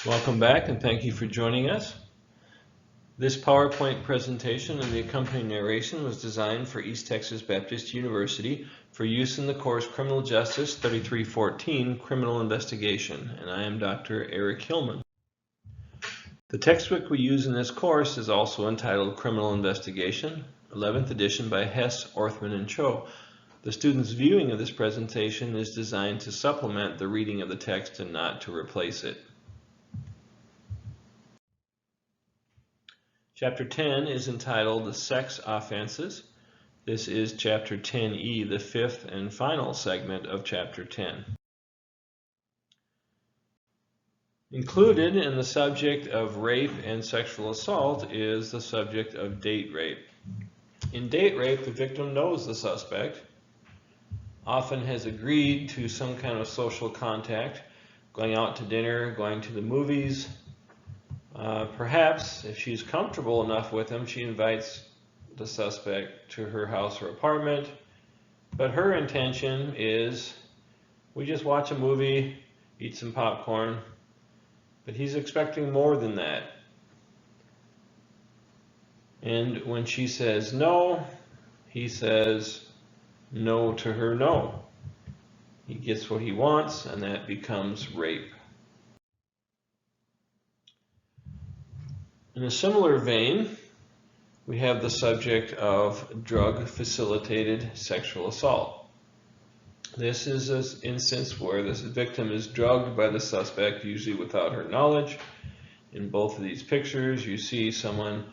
Welcome back and thank you for joining us. This PowerPoint presentation and the accompanying narration was designed for East Texas Baptist University for use in the course Criminal Justice 3314 Criminal Investigation, and I am Dr. Eric Hillman. The textbook we use in this course is also entitled Criminal Investigation, 11th edition by Hess, Orthman, and Cho. The student's viewing of this presentation is designed to supplement the reading of the text and not to replace it. Chapter 10 is entitled The Sex Offenses. This is Chapter 10E, the fifth and final segment of Chapter 10. Included in the subject of rape and sexual assault is the subject of date rape. In date rape, the victim knows the suspect, often has agreed to some kind of social contact, going out to dinner, going to the movies. Perhaps, if she's comfortable enough with him, she invites the suspect to her house or apartment. But her intention is, we just watch a movie, eat some popcorn. But he's expecting more than that. And when she says no, he says no to her no. He gets what he wants, and that becomes rape. In a similar vein, we have the subject of drug-facilitated sexual assault. This is an instance where this victim is drugged by the suspect, usually without her knowledge. In both of these pictures, you see someone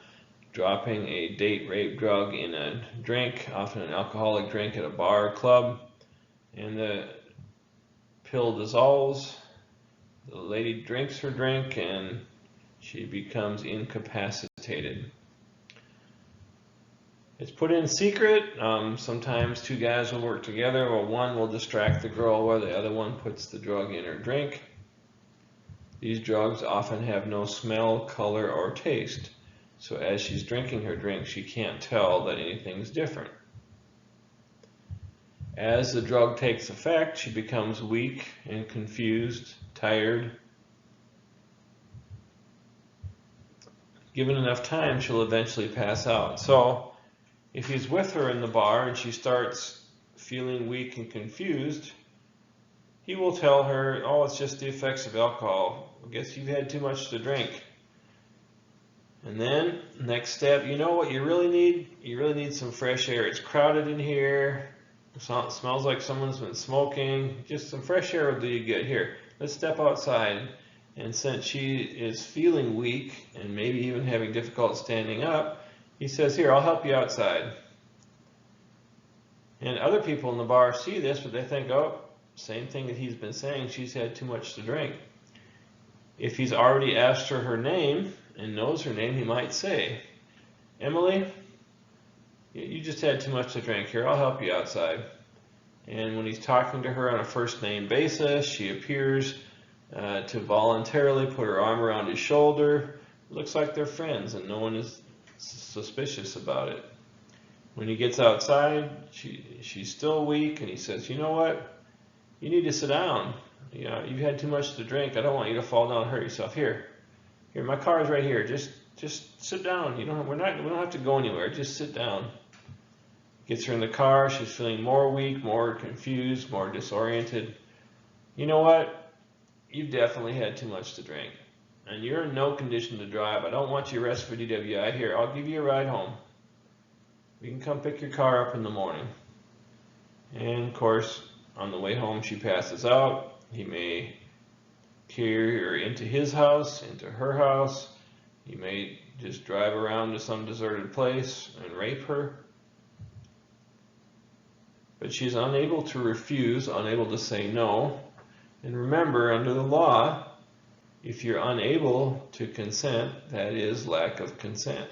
dropping a date rape drug in a drink, often an alcoholic drink at a bar or club, and the pill dissolves. The lady drinks her drink and she becomes incapacitated. It's put in secret. Sometimes two guys will work together, or one will distract the girl while the other one puts the drug in her drink. These drugs often have no smell, color, or taste. So as she's drinking her drink, she can't tell that anything's different. As the drug takes effect, she becomes weak and confused, tired. Given enough time, she'll eventually pass out. So if he's with her in the bar and she starts feeling weak and confused, he will tell her, oh, it's just the effects of alcohol. I guess you've had too much to drink. And then, next step, you know what you really need? You really need some fresh air. It's crowded in here. It smells like someone's been smoking. Just some fresh air will do you good. Here, let's step outside. And since she is feeling weak and maybe even having difficulty standing up, he says, here, I'll help you outside. And other people in the bar see this, but they think, oh, same thing that he's been saying, she's had too much to drink. If he's already asked her name and knows her name, he might say, Emily, you just had too much to drink. Here, I'll help you outside. And when he's talking to her on a first name basis, she appears to voluntarily put her arm around his shoulder. It looks like they're friends and no one is suspicious about it. When he gets outside, she's still weak and he says, you know what? You need to sit down. You know, you've had too much to drink. I don't want you to fall down and hurt yourself. Here, my car is right here. Just sit down. We don't have to go anywhere. Just sit down. Gets her in the car. She's feeling more weak, more confused, more disoriented. You know what? You've definitely had too much to drink, and you're in no condition to drive. I don't want you arrested for DWI. Here, I'll give you a ride home. You can come pick your car up in the morning. And of course, on the way home, she passes out. He may carry her into his house, into her house. He may just drive around to some deserted place and rape her. But she's unable to refuse, unable to say no. And remember, under the law, if you're unable to consent, that is lack of consent.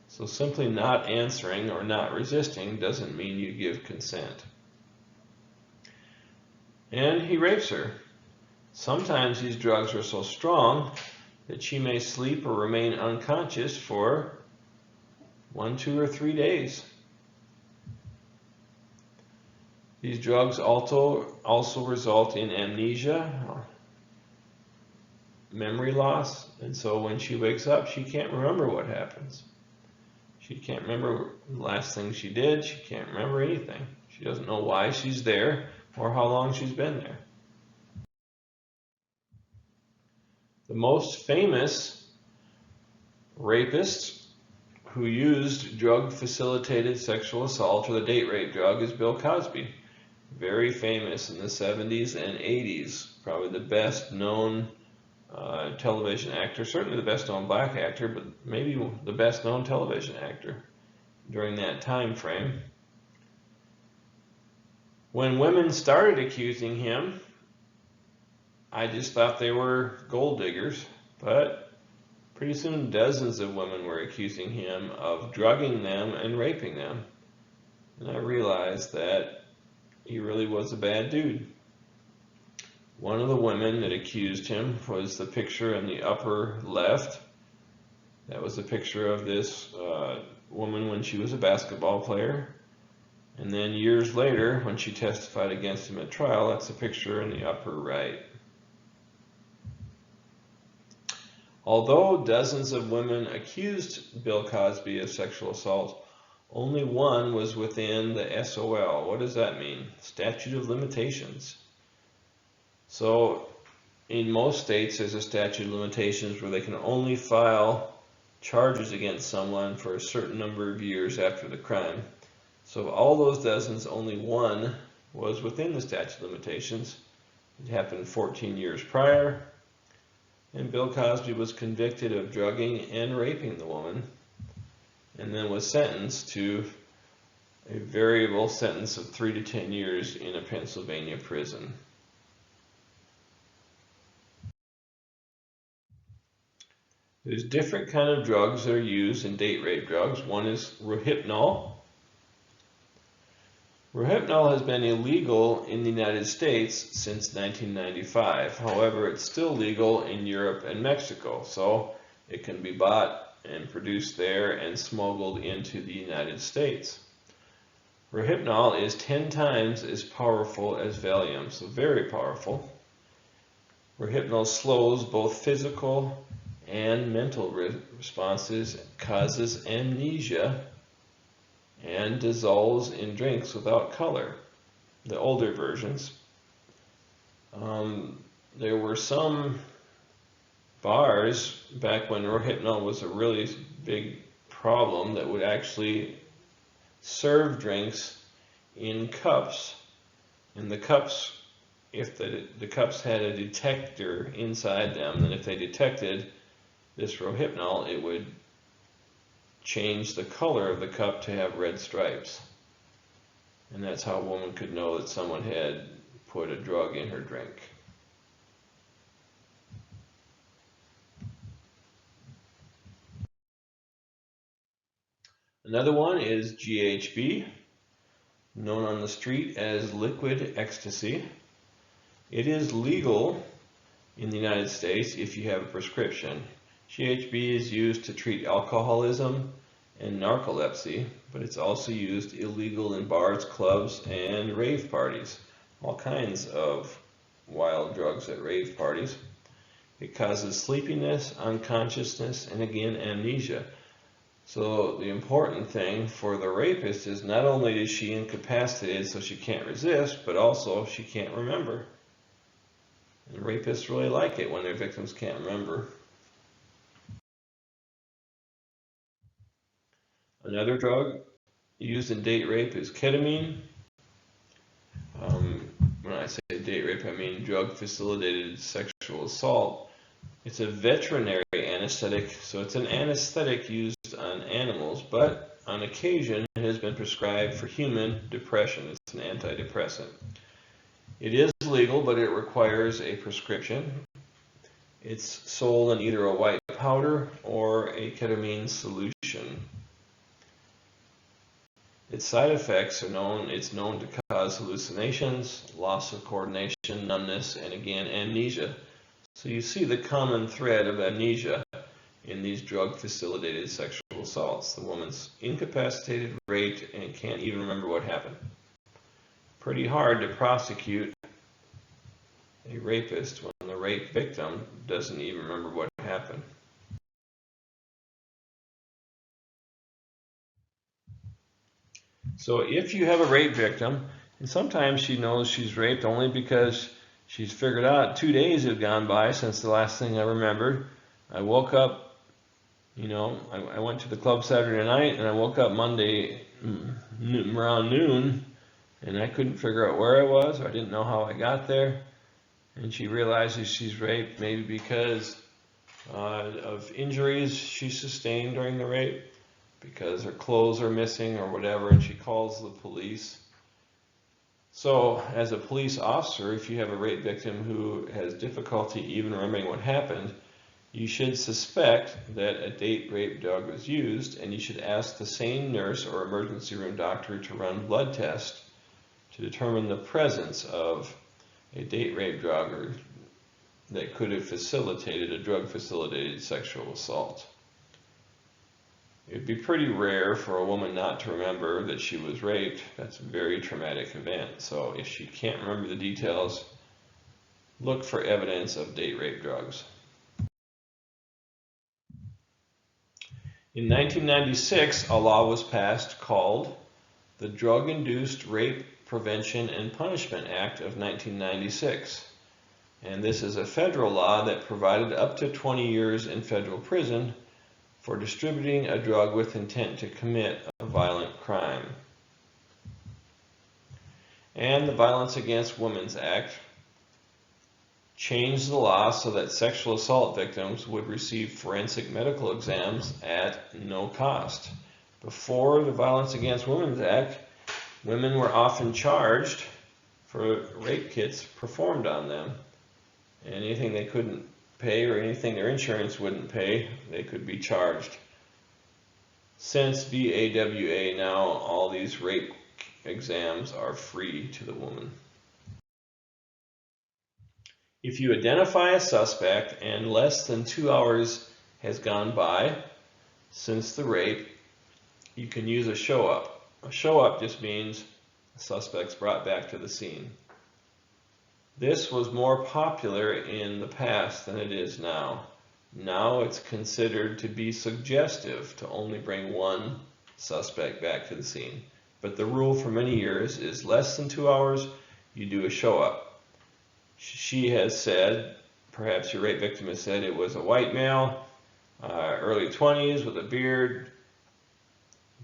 So simply not answering or not resisting doesn't mean you give consent. And he rapes her. Sometimes these drugs are so strong that she may sleep or remain unconscious for 1, 2, or 3 days. These drugs also result in amnesia, memory loss, and so when she wakes up, she can't remember what happens. She can't remember the last thing she did. She can't remember anything. She doesn't know why she's there or how long she's been there. The most famous rapist who used drug-facilitated sexual assault, or the date rape drug, is Bill Cosby. Very famous in the 70s and 80s. Probably the best known television actor, certainly the best known black actor, but maybe the best known television actor during that time frame. When women started accusing him, I just thought they were gold diggers, but pretty soon dozens of women were accusing him of drugging them and raping them. And I realized that he really was a bad dude. One of the women that accused him was the picture in the upper left. That was a picture of this woman when she was a basketball player. And then years later, when she testified against him at trial, that's a picture in the upper right. Although dozens of women accused Bill Cosby of sexual assault, only one was within the SOL. What does that mean? Statute of limitations. So in most states there's a statute of limitations where they can only file charges against someone for a certain number of years after the crime. So of all those dozens, only one was within the statute of limitations. It happened 14 years prior, and Bill Cosby was convicted of drugging and raping the woman, and then was sentenced to a variable sentence of 3 to 10 years in a Pennsylvania prison. There's different kind of drugs that are used in date rape drugs. One is Rohypnol. Rohypnol has been illegal in the United States since 1995. However, it's still legal in Europe and Mexico, so it can be bought and produced there and smuggled into the United States. Rohypnol is 10 times as powerful as Valium, so very powerful. Rohypnol slows both physical and mental responses, causes amnesia, and dissolves in drinks without color. The older versions. There were some bars back when Rohypnol was a really big problem that would actually serve drinks in cups, and the cups, if the cups had a detector inside them, and if they detected this Rohypnol, it would change the color of the cup to have red stripes. And that's how a woman could know that someone had put a drug in her drink. Another one is GHB, known on the street as liquid ecstasy. It is legal in the United States if you have a prescription. GHB is used to treat alcoholism and narcolepsy, but it's also used illegal in bars, clubs, and rave parties. All kinds of wild drugs at rave parties. It causes sleepiness, unconsciousness, and again, amnesia. So the important thing for the rapist is not only is she incapacitated so she can't resist, but also she can't remember. And rapists really like it when their victims can't remember. Another drug used in date rape is ketamine. When I say date rape, I mean drug-facilitated sexual assault. It's a veterinary anesthetic, so it's an anesthetic used on animals, but on occasion it has been prescribed for human depression. It's an antidepressant. It is legal, but it requires a prescription. It's sold in either a white powder or a ketamine solution. Its side effects are known. It's known to cause hallucinations, loss of coordination, numbness, and again, amnesia. So you see the common thread of amnesia in these drug-facilitated sexual assaults. The woman's incapacitated, raped, and can't even remember what happened. Pretty hard to prosecute a rapist when the rape victim doesn't even remember what happened. So if you have a rape victim, and sometimes she knows she's raped only because she's figured out 2 days have gone by since the last thing I remembered. I woke up, I went to the club Saturday night, and I woke up Monday around noon, and I couldn't figure out where I was, or I didn't know how I got there. And she realizes she's raped maybe because of injuries she sustained during the rape, because her clothes are missing or whatever, and she calls the police. So as a police officer, if you have a rape victim who has difficulty even remembering what happened, you should suspect that a date rape drug was used, and you should ask the same nurse or emergency room doctor to run blood tests to determine the presence of a date rape drug that could have facilitated a drug-facilitated sexual assault. It would be pretty rare for a woman not to remember that she was raped. That's a very traumatic event. So if she can't remember the details, look for evidence of date rape drugs. In 1996, a law was passed called the Drug-Induced Rape Prevention and Punishment Act of 1996. And this is a federal law that provided up to 20 years in federal prison for distributing a drug with intent to commit a violent crime. And the Violence Against Women Act changed the law so that sexual assault victims would receive forensic medical exams at no cost. Before the Violence Against Women Act, women were often charged for rape kits performed on them. And anything they couldn't pay or anything their insurance wouldn't pay, they could be charged. Since VAWA now, all these rape exams are free to the woman. If you identify a suspect and less than 2 hours has gone by since the rape, you can use a show-up. A show-up just means the suspect's brought back to the scene. This was more popular in the past than it is now. Now it's considered to be suggestive to only bring one suspect back to the scene. But the rule for many years is less than 2 hours, you do a show-up. She has said, perhaps your rape victim has said, it was a white male, early 20s with a beard,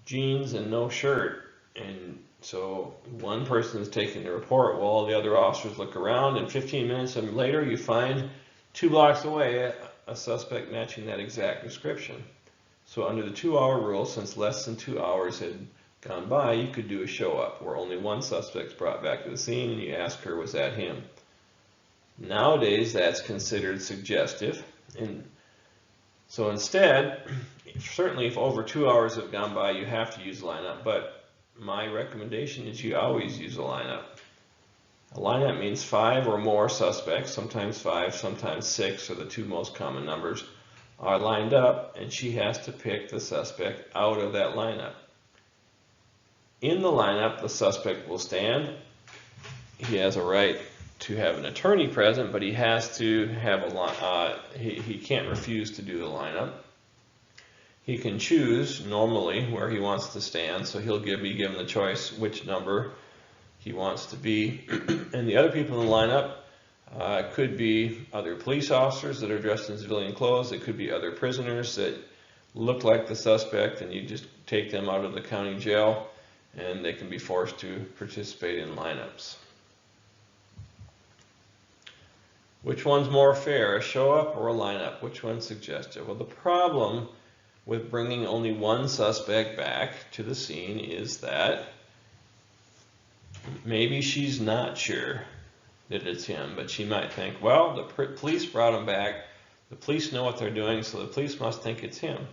jeans and no shirt. And so one person is taking the report while all the other officers look around, and 15 minutes later you find 2 blocks away a suspect matching that exact description. So under the 2-hour rule, since less than 2 hours had gone by, you could do a show-up where only one suspect's brought back to the scene and you ask her, was that him? Nowadays that's considered suggestive, and so instead, certainly if over 2 hours have gone by, you have to use a lineup, but my recommendation is you always use a lineup. A lineup means 5 or more suspects, sometimes 5, sometimes 6 are the 2 most common numbers, are lined up, and she has to pick the suspect out of that lineup. In the lineup, the suspect will stand. He has a right to have an attorney present, but he has to have he can't refuse to do the lineup. He can choose normally where he wants to stand, so he'll be given the choice which number he wants to be. And the other people in the lineup could be other police officers that are dressed in civilian clothes. It could be other prisoners that look like the suspect, and you just take them out of the county jail, and they can be forced to participate in lineups. Which one's more fair, a show-up or a lineup? Which one's suggestive? Well, the problem with bringing only one suspect back to the scene is that maybe she's not sure that it's him, but she might think, well, the police brought him back, the police know what they're doing, so the police must think it's him.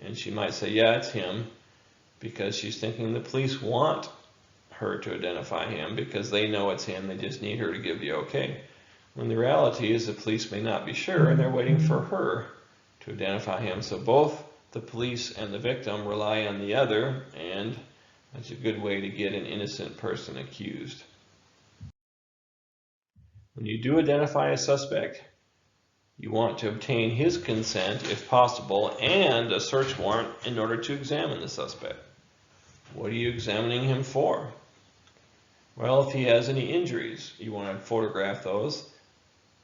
And she might say, yeah, it's him, because she's thinking the police want her to identify him because they know it's him, they just need her to give the okay. When the reality is the police may not be sure, and they're waiting for her to identify him. So both the police and the victim rely on the other, and that's a good way to get an innocent person accused. When you do identify a suspect, you want to obtain his consent if possible and a search warrant in order to examine the suspect. What are you examining him for? Well, if he has any injuries, you want to photograph those.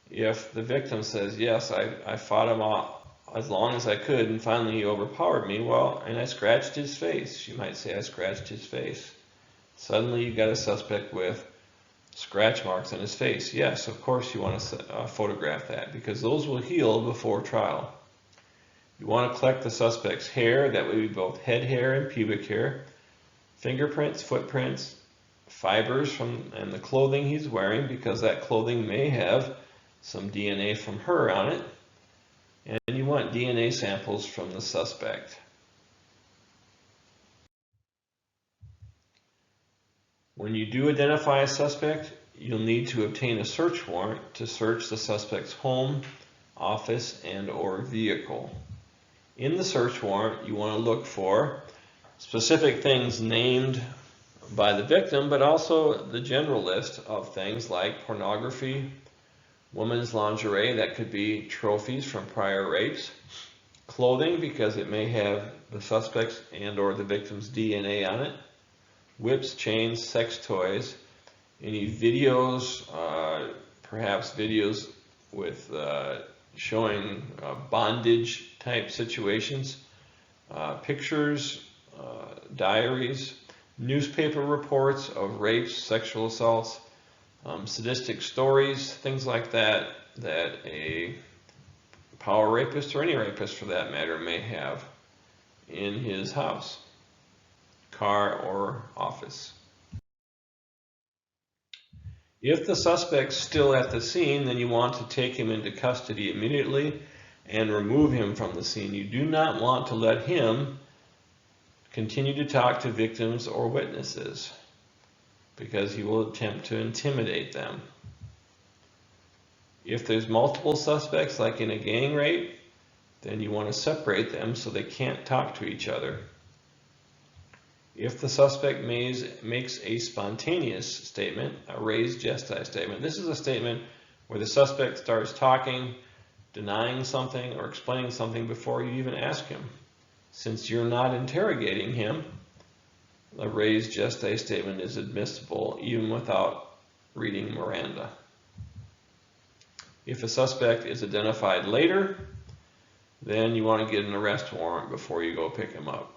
If the victim says, yes, I fought him off as long as I could and finally he overpowered me, well, and I scratched his face. She might say, I scratched his face. Suddenly you've got a suspect with scratch marks on his face. Yes, of course you want to photograph that because those will heal before trial. You want to collect the suspect's hair, that would be both head hair and pubic hair, fingerprints, footprints, fibers and the clothing he's wearing, because that clothing may have some DNA from her on it, and you want DNA samples from the suspect. When you do identify a suspect, you'll need to obtain a search warrant to search the suspect's home, office, and/or vehicle. In the search warrant, you want to look for specific things named by the victim, but also the general list of things like pornography, women's lingerie, that could be trophies from prior rapes, clothing because it may have the suspect's and/or the victim's DNA on it, whips, chains, sex toys, any videos, perhaps videos with showing bondage type situations, pictures, diaries, newspaper reports of rapes, sexual assaults, sadistic stories, things like that, that a power rapist or any rapist for that matter may have in his house, car, or office. If the suspect's still at the scene, then you want to take him into custody immediately and remove him from the scene. You do not want to let him continue to talk to victims or witnesses because he will attempt to intimidate them. If there's multiple suspects, like in a gang rape, then you want to separate them so they can't talk to each other. If the suspect makes a spontaneous statement, a raised gesti statement, this is a statement where the suspect starts talking, denying something, or explaining something before you even ask him. Since you're not interrogating him, a raised gesti statement is admissible even without reading Miranda. If a suspect is identified later, then you want to get an arrest warrant before you go pick him up.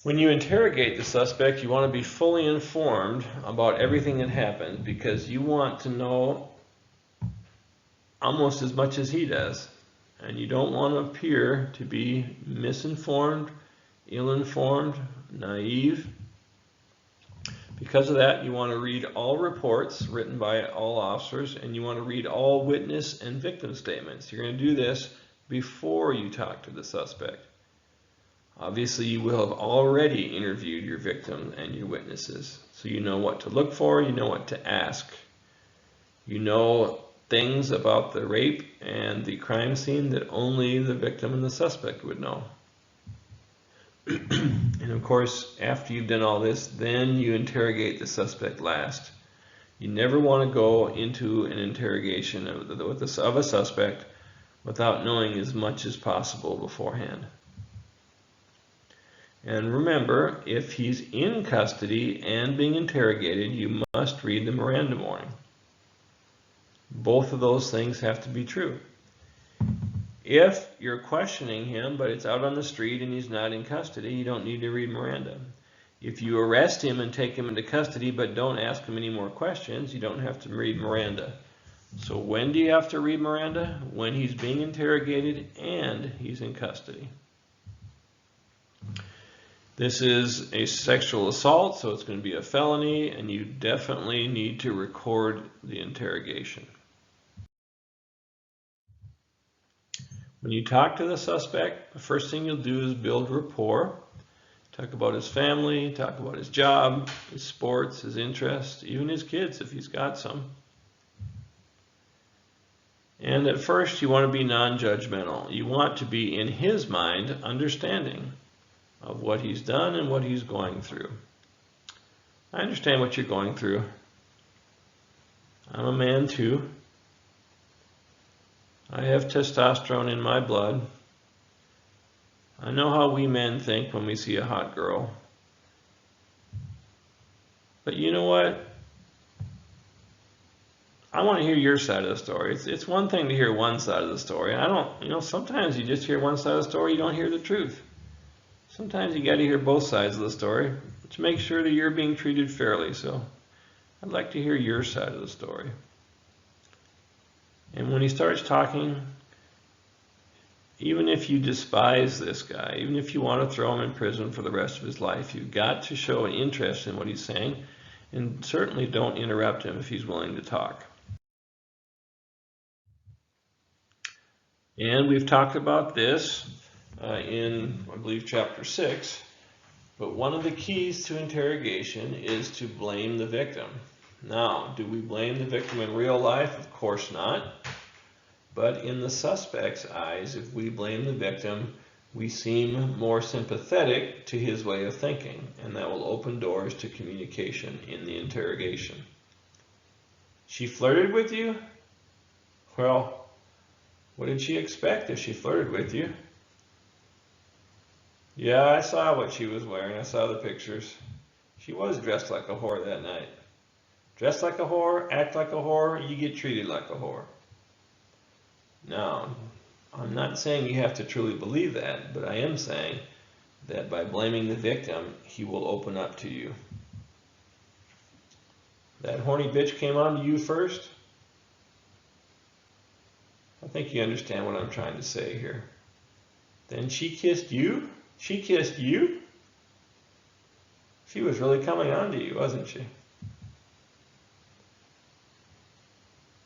When you interrogate the suspect, you want to be fully informed about everything that happened because you want to know almost as much as he does. And you don't want to appear to be misinformed, ill-informed, naive. Because of that, you want to read all reports written by all officers, and you want to read all witness and victim statements. You're going to do this before you talk to the suspect. Obviously, you will have already interviewed your victim and your witnesses, so you know what to look for, you know what to ask. You know things about the rape and the crime scene that only the victim and the suspect would know. And of course, after you've done all this, then you interrogate the suspect last. You never want to go into an interrogation of a suspect without knowing as much as possible beforehand. And remember, if he's in custody and being interrogated, you must read the Miranda warning. Both of those things have to be true. If you're questioning him, but it's out on the street and he's not in custody, you don't need to read Miranda. If you arrest him and take him into custody, but don't ask him any more questions, you don't have to read Miranda. So when do you have to read Miranda? When he's being interrogated and he's in custody. This is a sexual assault, so it's going to be a felony, and you definitely need to record the interrogation. When you talk to the suspect, the first thing you'll do is build rapport. Talk about his family, talk about his job, his sports, his interests, even his kids if he's got some. And at first you want to be non-judgmental. You want to be, in his mind, understanding of what he's done and what he's going through. I understand what you're going through. I'm a man too. I have testosterone in my blood. I know how we men think when we see a hot girl. But you know what? I want to hear your side of the story. It's one thing to hear one side of the story. I don't, sometimes you just hear one side of the story, you don't hear the truth. Sometimes you got to hear both sides of the story to make sure that you're being treated fairly. So I'd like to hear your side of the story. And when he starts talking, even if you despise this guy, even if you want to throw him in prison for the rest of his life, you've got to show an interest in what he's saying, and certainly don't interrupt him if he's willing to talk. And we've talked about this in, I believe, chapter 6, but one of the keys to interrogation is to blame the victim. Now, do we blame the victim in real life? Of course not. But in the suspect's eyes, if we blame the victim, we seem more sympathetic to his way of thinking, and that will open doors to communication in the interrogation. She flirted with you? Well, what did she expect if she flirted with you? Yeah, I saw what she was wearing. I saw the pictures. She was dressed like a whore that night. Dress like a whore, act like a whore, you get treated like a whore. Now, I'm not saying you have to truly believe that, but I am saying that by blaming the victim, he will open up to you. That horny bitch came on to you first? I think you understand what I'm trying to say here. Then she kissed you? She kissed you? She was really coming on to you, wasn't she?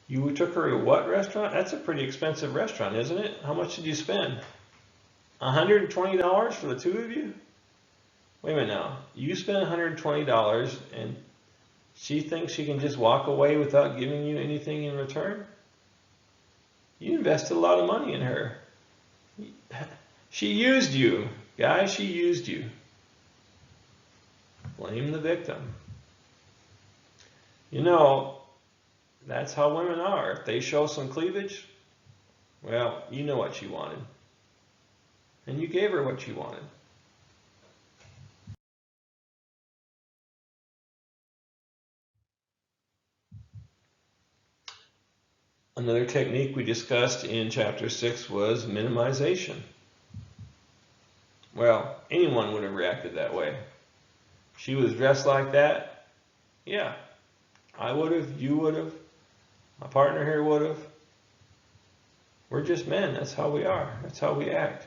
You took her to what restaurant? That's a pretty expensive restaurant, isn't it? How much did you spend? $120 for the two of you? Wait a minute now. You spent $120 and she thinks she can just walk away without giving you anything in return? You invested a lot of money in her. She used you. Guys, she used you. Blame the victim. That's how women are. If they show some cleavage, well, you know what she wanted. And you gave her what she wanted. Another technique we discussed in chapter 6 was minimization. Well, anyone would have reacted that way. She was dressed like that? Yeah, I would have, you would have, my partner here would have. We're just men. That's how we are. That's how we act.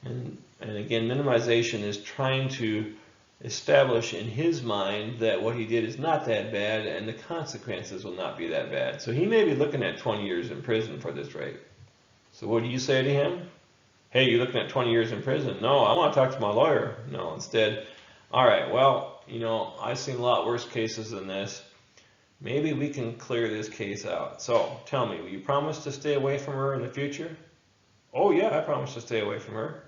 And again, minimization is trying to establish in his mind that what he did is not that bad and the consequences will not be that bad. So he may be looking at 20 years in prison for this rape. So what do you say to him? Hey, you're looking at 20 years in prison. No, I want to talk to my lawyer. No, instead, all right, well, I've seen a lot worse cases than this. Maybe we can clear this case out. So tell me, will you promise to stay away from her in the future? Oh yeah, I promise to stay away from her.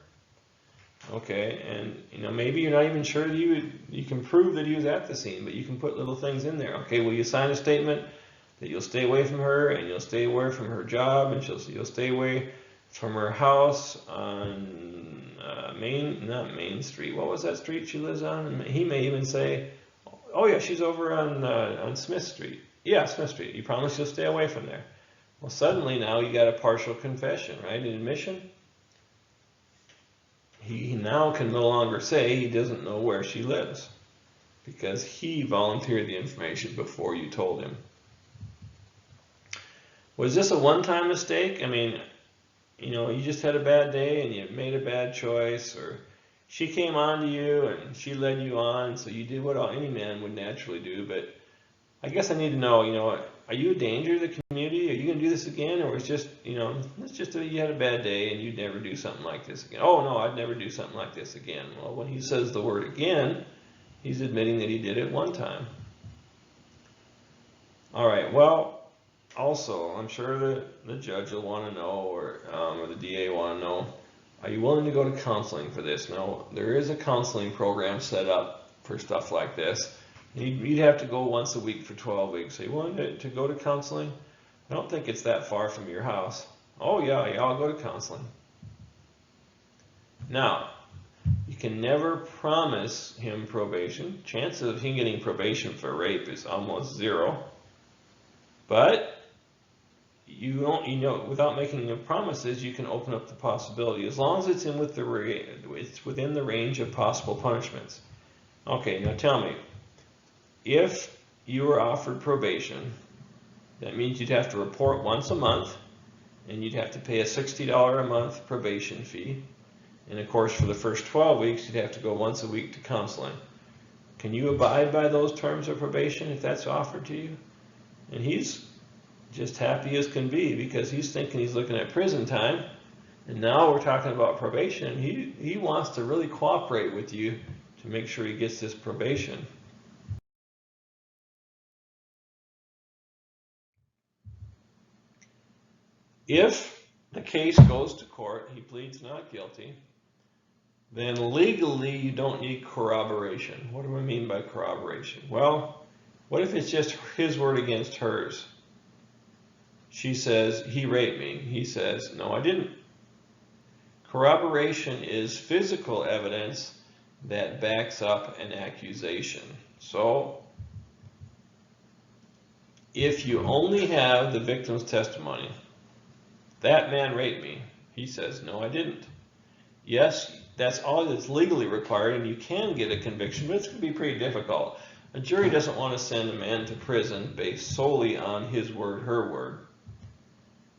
Okay, and maybe you're not even sure that you can prove that he was at the scene, but you can put little things in there. Okay, will you sign a statement that you'll stay away from her, and you'll stay away from her job, and you'll stay away from her house on not Main Street. What was that street she lives on? And he may even say, oh yeah, she's over on Smith Street. Yeah, Smith Street. You promise you'll stay away from there. Well, suddenly now you got a partial confession, right? An admission. He now can no longer say he doesn't know where she lives because he volunteered the information before you told him. Was this a one-time mistake? I mean, you just had a bad day and you made a bad choice, or she came on to you and she led you on, so you did what any man would naturally do. But I guess I need to know, are you a danger to the community? Are you going to do this again? Or it's just, it's just that you had a bad day and you'd never do something like this again. Oh, no, I'd never do something like this again. Well, when he says the word again, he's admitting that he did it one time. All right, well, also, I'm sure the judge will want to know, or the DA want to know, are you willing to go to counseling for this? Now, there is a counseling program set up for stuff like this. You'd have to go once a week for 12 weeks. So you wanted to go to counseling? I don't think it's that far from your house. Oh yeah, I'll go to counseling. Now, you can never promise him probation. Chances of him getting probation for rape is almost zero. But without making any promises, you can open up the possibility, as long as it's within the range of possible punishments. Okay, now tell me, if you were offered probation, that means you'd have to report once a month, and you'd have to pay a $60 a month probation fee. And of course, for the first 12 weeks, you'd have to go once a week to counseling. Can you abide by those terms of probation if that's offered to you? And he's just happy as can be, because he's thinking he's looking at prison time, and now we're talking about probation, and he wants to really cooperate with you to make sure he gets this probation. If the case goes to court, he pleads not guilty, then legally you don't need corroboration. What do I mean by corroboration? Well, what if it's just his word against hers? She says, he raped me. He says, no, I didn't. Corroboration is physical evidence that backs up an accusation. So, if you only have the victim's testimony, that man raped me. He says, no, I didn't. Yes, that's all that's legally required, and you can get a conviction, but it's going to be pretty difficult. A jury doesn't want to send a man to prison based solely on his word, her word.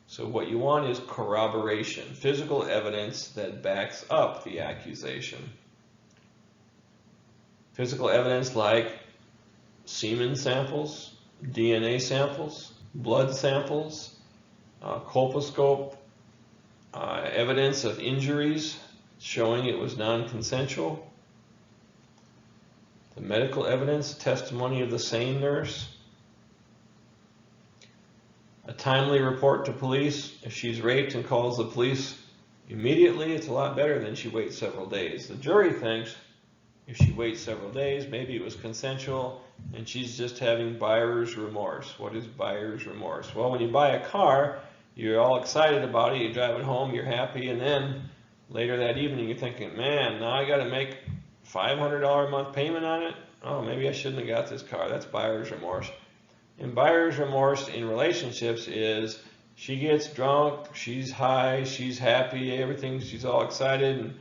So what you want is corroboration, physical evidence that backs up the accusation. Physical evidence like semen samples, DNA samples, blood samples, colposcope, evidence of injuries showing it was non-consensual, the medical evidence, testimony of the same nurse, a timely report to police. If she's raped and calls the police immediately, it's a lot better than she waits several days. The jury thinks if she waits several days, maybe it was consensual and she's just having buyer's remorse. What is buyer's remorse? Well, when you buy a car, you're all excited about it, you drive it home, you're happy, and then later that evening you're thinking, man, now I got to make $500 a month payment on it? Oh, maybe I shouldn't have got this car. That's buyer's remorse. And buyer's remorse in relationships is she gets drunk, she's high, she's happy, everything, she's all excited, and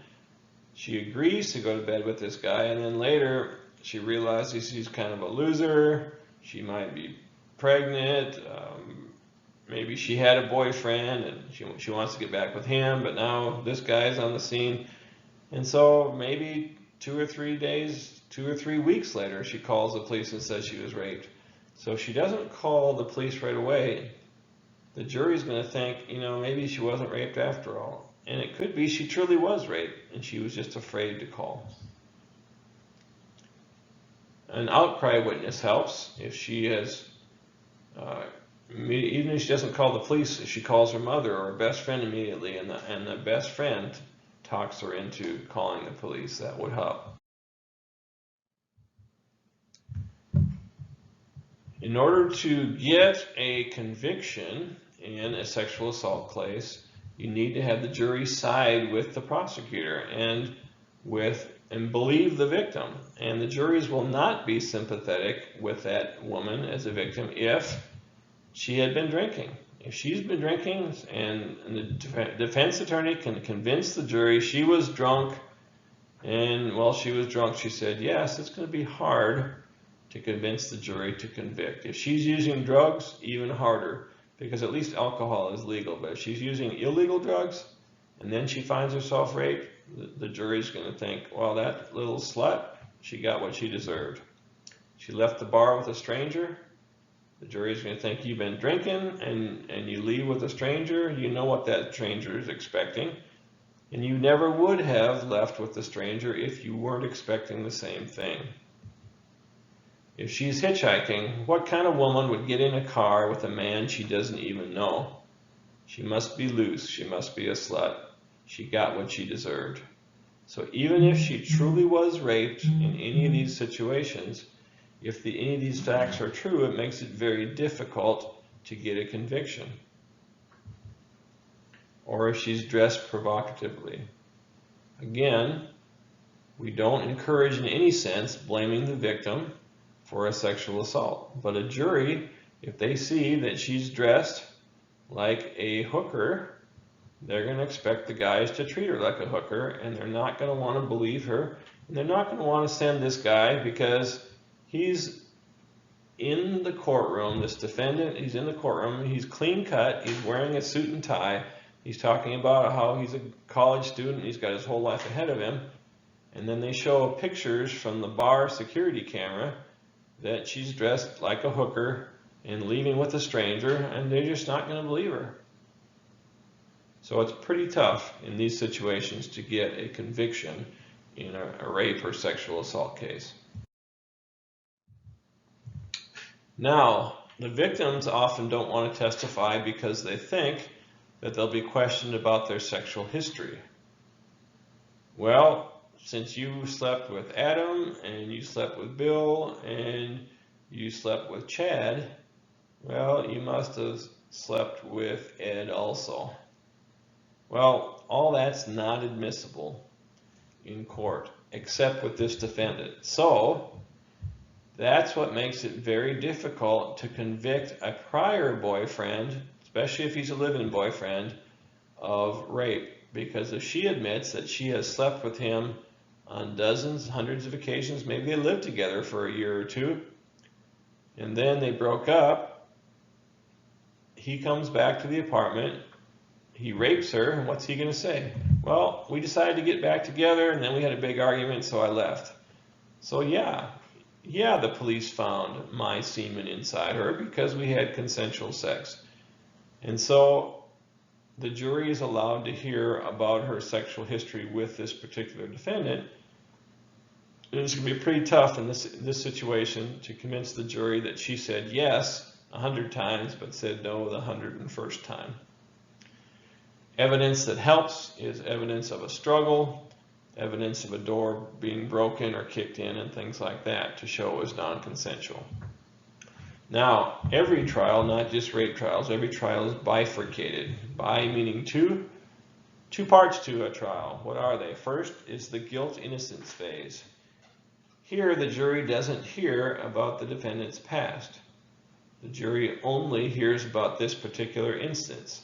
she agrees to go to bed with this guy, and then later she realizes she's kind of a loser, she might be pregnant, maybe she had a boyfriend and she wants to get back with him, but now this guy's on the scene, and so maybe 2 or 3 weeks later she calls the police and says she was raped. So if she doesn't call the police right away, the jury's going to think, maybe she wasn't raped after all. And it could be she truly was raped and she was just afraid to call. An outcry witness helps. If she has, even if she doesn't call the police, if she calls her mother or her best friend immediately, and the best friend talks her into calling the police, that would help. In order to get a conviction in a sexual assault case, you need to have the jury side with the prosecutor and believe the victim. And the juries will not be sympathetic with that woman as a victim if she had been drinking. If she's been drinking and the defense attorney can convince the jury she was drunk, and while she was drunk she said yes, it's going to be hard to convince the jury to convict. If she's using drugs, even harder, because at least alcohol is legal. But if she's using illegal drugs and then she finds herself raped, the jury's going to think, well, that little slut, she got what she deserved. She left the bar with a stranger. The jury's going to think you've been drinking and you leave with a stranger. You know what that stranger is expecting. And you never would have left with the stranger if you weren't expecting the same thing. If she's hitchhiking, what kind of woman would get in a car with a man she doesn't even know? She must be loose. She must be a slut. She got what she deserved. So even if she truly was raped in any of these situations, If any of these facts are true, it makes it very difficult to get a conviction. Or if she's dressed provocatively. Again, we don't encourage in any sense blaming the victim for a sexual assault. But a jury, if they see that she's dressed like a hooker, they're going to expect the guys to treat her like a hooker, and they're not going to want to believe her. And they're not going to want to send this guy because he's in the courtroom, this defendant, he's in the courtroom, he's clean cut, he's wearing a suit and tie, he's talking about how he's a college student, he's got his whole life ahead of him, and then they show pictures from the bar security camera that she's dressed like a hooker and leaving with a stranger, and they're just not going to believe her. So it's pretty tough in these situations to get a conviction in a rape or sexual assault case. Now, the victims often don't want to testify because they think that they'll be questioned about their sexual history. Well, since you slept with Adam, and you slept with Bill, and you slept with Chad, well, you must have slept with Ed also. Well, all that's not admissible in court, except with this defendant. So, that's what makes it very difficult to convict a prior boyfriend, especially if he's a live-in boyfriend, of rape. Because if she admits that she has slept with him on dozens, hundreds of occasions, maybe they lived together for a year or two, and then they broke up, he comes back to the apartment, he rapes her, and what's he going to say? Well, we decided to get back together, and then we had a big argument, so I left. So yeah, the police found my semen inside her because we had consensual sex. And so the jury is allowed to hear about her sexual history with this particular defendant. And it's going to be pretty tough in this situation to convince the jury that she said yes 100 times but said no the 101st time. Evidence that helps is evidence of a struggle, evidence of a door being broken or kicked in, and things like that to show it was non-consensual. Now, every trial, not just rape trials, every trial is bifurcated. Bi meaning two parts to a trial. What are they? First is the guilt-innocence phase. Here, the jury doesn't hear about the defendant's past. The jury only hears about this particular instance.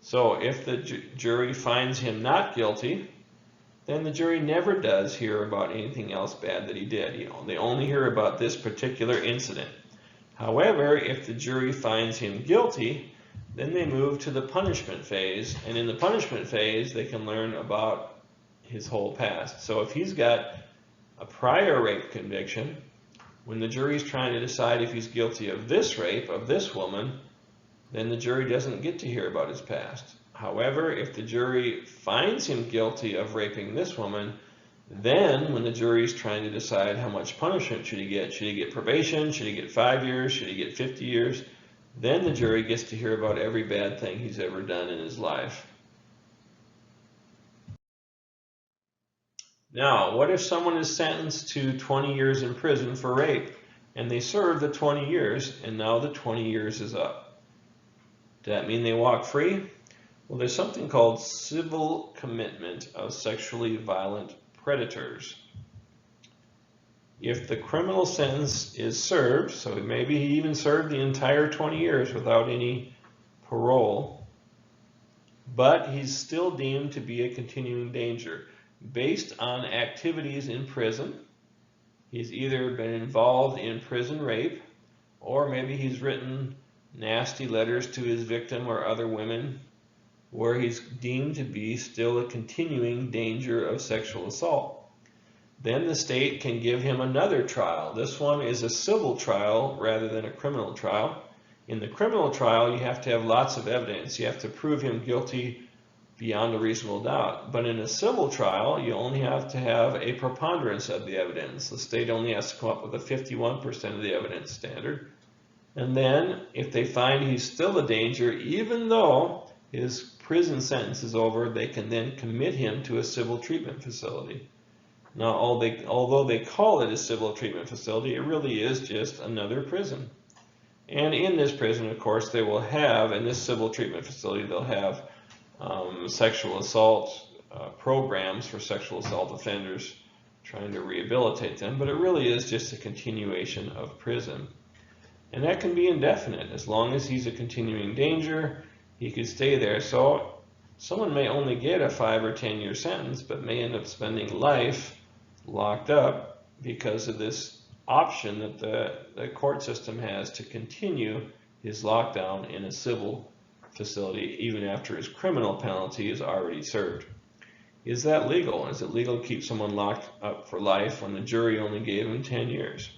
So if the jury finds him not guilty, then the jury never does hear about anything else bad that he did. They only hear about this particular incident. However, if the jury finds him guilty, then they move to the punishment phase, and in the punishment phase, they can learn about his whole past. So if he's got a prior rape conviction, when the jury's trying to decide if he's guilty of this rape, of this woman, then the jury doesn't get to hear about his past. However, if the jury finds him guilty of raping this woman, then when the jury's trying to decide how much punishment should he get probation, should he get 5 years, should he get 50 years, then the jury gets to hear about every bad thing he's ever done in his life. Now, what if someone is sentenced to 20 years in prison for rape, and they serve the 20 years, and now the 20 years is up? Does that mean they walk free? Well, there's something called civil commitment of sexually violent predators. If the criminal sentence is served, so maybe he even served the entire 20 years without any parole, but he's still deemed to be a continuing danger. Based on activities in prison, he's either been involved in prison rape, or maybe he's written nasty letters to his victim or other women where he's deemed to be still a continuing danger of sexual assault. Then the state can give him another trial. This one is a civil trial rather than a criminal trial. In the criminal trial, you have to have lots of evidence. You have to prove him guilty beyond a reasonable doubt. But in a civil trial, you only have to have a preponderance of the evidence. The state only has to come up with a 51% of the evidence standard. And then, if they find he's still a danger, even though his prison sentence is over, they can then commit him to a civil treatment facility. Now, although they call it a civil treatment facility, it really is just another prison. And in this prison, of course, they will have, in this civil treatment facility, they'll have sexual assault programs for sexual assault offenders, trying to rehabilitate them, but it really is just a continuation of prison. And that can be indefinite. As long as he's a continuing danger, he could stay there. So someone may only get a 5 or 10 year sentence, but may end up spending life locked up because of this option that the court system has to continue his lockdown in a civil facility even after his criminal penalty is already served. Is that legal? Is it legal to keep someone locked up for life when the jury only gave him 10 years?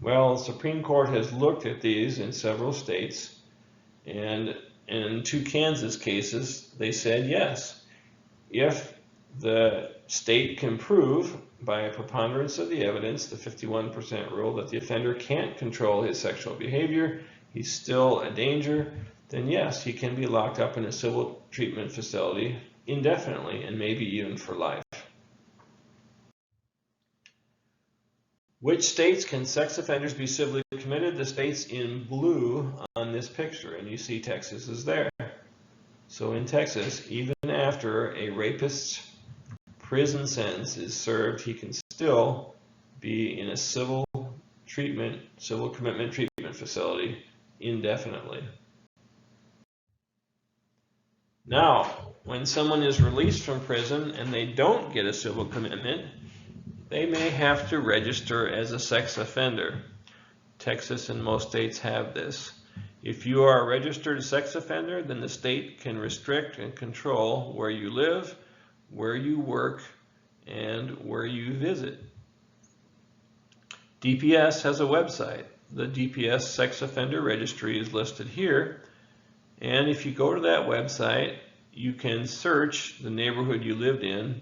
Well, the Supreme Court has looked at these in several states, and in 2 Kansas cases, they said yes. If the state can prove by a preponderance of the evidence, the 51% rule, that the offender can't control his sexual behavior, he's still a danger, then yes, he can be locked up in a civil treatment facility indefinitely and maybe even for life. Which states can sex offenders be civilly committed? The states in blue on this picture, and you see Texas is there. So in Texas, even after a rapist's prison sentence is served, he can still be in a civil commitment treatment facility indefinitely. Now, when someone is released from prison and they don't get a civil commitment, they may have to register as a sex offender. Texas and most states have this. If you are a registered sex offender, then the state can restrict and control where you live, where you work, and where you visit. DPS has a website. The DPS Sex Offender Registry is listed here. And if you go to that website, you can search the neighborhood you lived in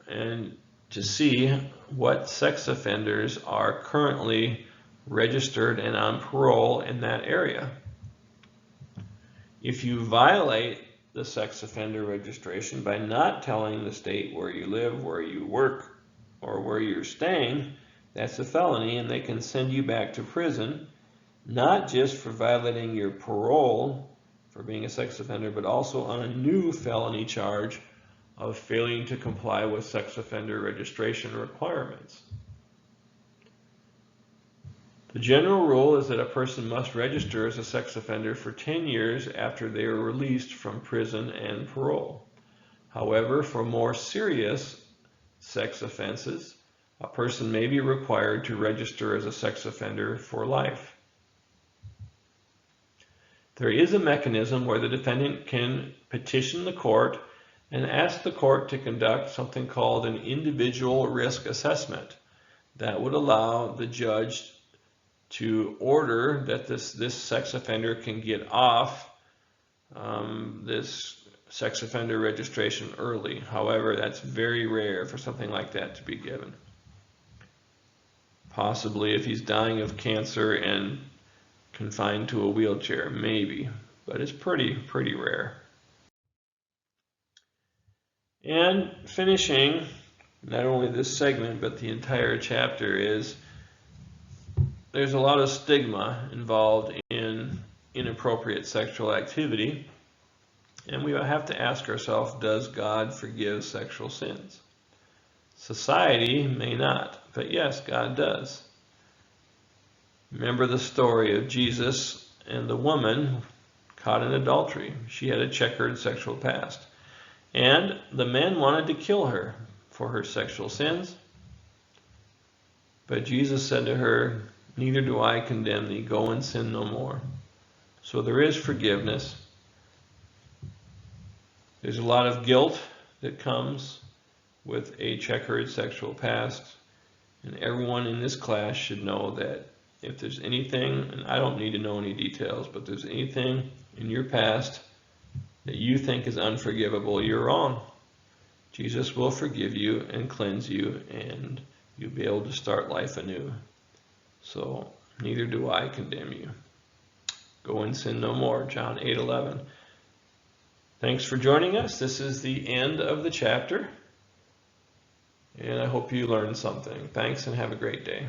and to see what sex offenders are currently registered and on parole in that area. If you violate the sex offender registration by not telling the state where you live, where you work, or where you're staying, that's a felony, and they can send you back to prison, not just for violating your parole for being a sex offender, but also on a new felony charge of failing to comply with sex offender registration requirements. The general rule is that a person must register as a sex offender for 10 years after they are released from prison and parole. However, for more serious sex offenses, a person may be required to register as a sex offender for life. There is a mechanism where the defendant can petition the court and ask the court to conduct something called an individual risk assessment. That would allow the judge to order that this sex offender can get off this sex offender registration early. However, that's very rare for something like that to be given. Possibly if he's dying of cancer and confined to a wheelchair, maybe, but it's pretty rare. And finishing not only this segment but the entire chapter is there's a lot of stigma involved in inappropriate sexual activity, and we have to ask ourselves, does God forgive sexual sins? Society may not, but yes, God does. Remember the story of Jesus and the woman caught in adultery. She had a checkered sexual past, and the men wanted to kill her for her sexual sins, but Jesus said to her, "Neither do I condemn thee, go and sin no more." So there is forgiveness. There's a lot of guilt that comes with a checkered sexual past, and everyone in this class should know that if there's anything, and I don't need to know any details, but if there's anything in your past that you think is unforgivable, you're wrong. Jesus will forgive you and cleanse you, and you'll be able to start life anew. So, neither do I condemn you. Go and sin no more, John 8:11. Thanks for joining us. This is the end of the chapter. And I hope you learned something. Thanks and have a great day.